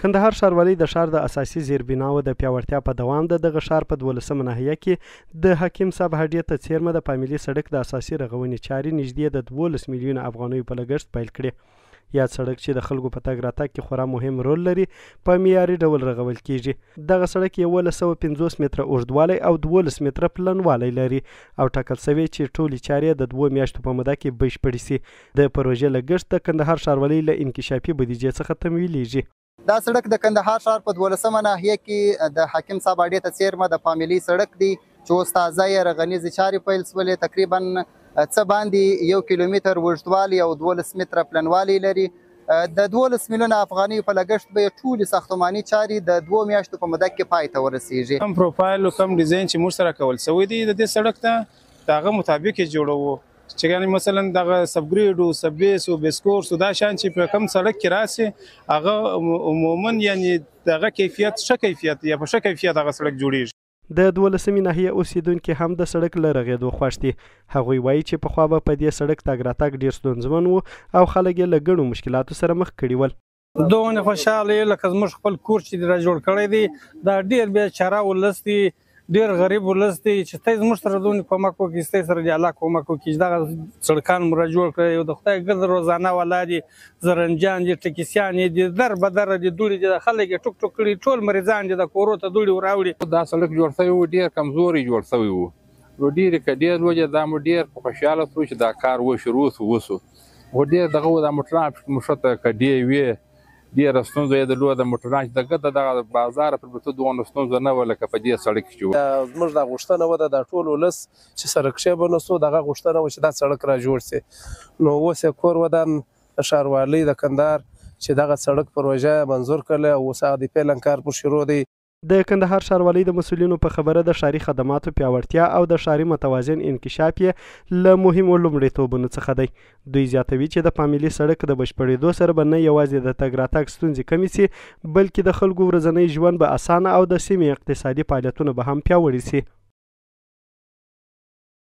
کندهار ښاروالۍ د ښار د اساسي زیربناوو د پیاوړتیا په دوام د دغه ښار په 12مه ناحیه کې د حکیم صاحب هډې ته څیرمه د فامیلي سړک د اساسي رغونې چارې نږدې د 12 میلیونه افغانیو په لګښت پیل کړې. یاد سړک چې د خلکو په تګ راتګ کې خورا مهم رول لري په معیاري ډول رغول کیږي. دغه سړک 1150 متره اوږدوالی او 12 متره پلنوالی لري او ټاکل شوی چې ټولې چارې د 2 میاشتو په موده کې بشپړې سي. د پروژې لګښت د کندهار ښاروالۍ له انکشافي بودیجې څخه تمویلیږي. دا سړک د کندهار ښار په 12مه ناحیه کې د حکیم صاحب هډې ته څیرمه د فامیلي سړک دی چې اوس تازه یې رغنیزې چارې پیل شولې. تقریبا څه باندې 1 کیلومتر اوږدوالی او 12 متره پلنوالی لري. د 12 میلیونه افغانیو په لګښت به ټولې ساختماني چارې د 2 میاشتو په موده کې پای ته ورسیږي. کم پروفایل او کم ډیزاین چې موږ سره کول شوی دی د دې سړک ته د هغه مطابق یې جوړوو چې یعنې مثلا دغه سبګریډ او سب بیس او بیسکورس او دا شیان چې په کم سړک کې راسي هغه عموما یعنې دغه کیفیت ښه کیفیت یا په ښه کیفیت هغه سړک جوړیږي. د 12مې ناحیې اوسیدونکي هم د سړک له رغېدو خوښ دي. هغوی وایي چې پخوا به په دې سړک تګ راتګ ډېر ستونزمن و او خلک یې له ګڼو مشکلاتو سره مخ کړي ول. دومره خوشحاله یو لکه زموږ خپل کور چې را جوړ کړی دی دا ډېر بېچاره ولس دی ډېر غریب ولس دی چې ته زموږ سره دومره کومک وکړي ستاسې سره دې الله کومک وکړي چې دغه سړکان مو را جوړ کړی او د خدای ګرد روزانه والا دي زرنجان دي ټکسیان دي در بدره دي دوړې دي خلک یې ټوک ټوک کړي ټول مریضان دي د کورو ته دوړې وراوړي. دا سړک جوړ شوی و ډېر کمزوری جوړ شوی و نو ډېرې که ډېر وجه دا مو ډېر په خوشحاله شو چې دا کار وشروع وسو خو ډېر دغه و دا موټران مو ښه ته کډې وې ډېره ستونزه یې درلوده د موټران چې دغه دغه بازاره پر بېلتو دغونه ستونزه نه وه لکه په دې سړک کې زموږ دا غوښتنه وه د ټول ولس چې سړک به نه سو دغه غوښتنه وه چې دا سړک را جوړ سي. نو اوس یې کور ودان د ښاروالۍ د کندهار چې دغه سړک پروژه منظور کړله او اوس هغه د پیلن کار پر شروع دی. د کندهار ښاروالۍ د مسؤلینو په خبره د ښاري خدماتو پیاوړتیا او د ښاري متوازن انکشاف یې له مهمو لومړیتوبونو څخه دی. دوی زیاتوي چې د فامیلي سړک د بشپړېدو سره به نه یوازې د تګ راتګ ستونزې کمې سي بلکې د خلکو ورځنی ژوند به اسانه او د سیمې اقتصادي فعالیتونه به هم پیاوړي سي.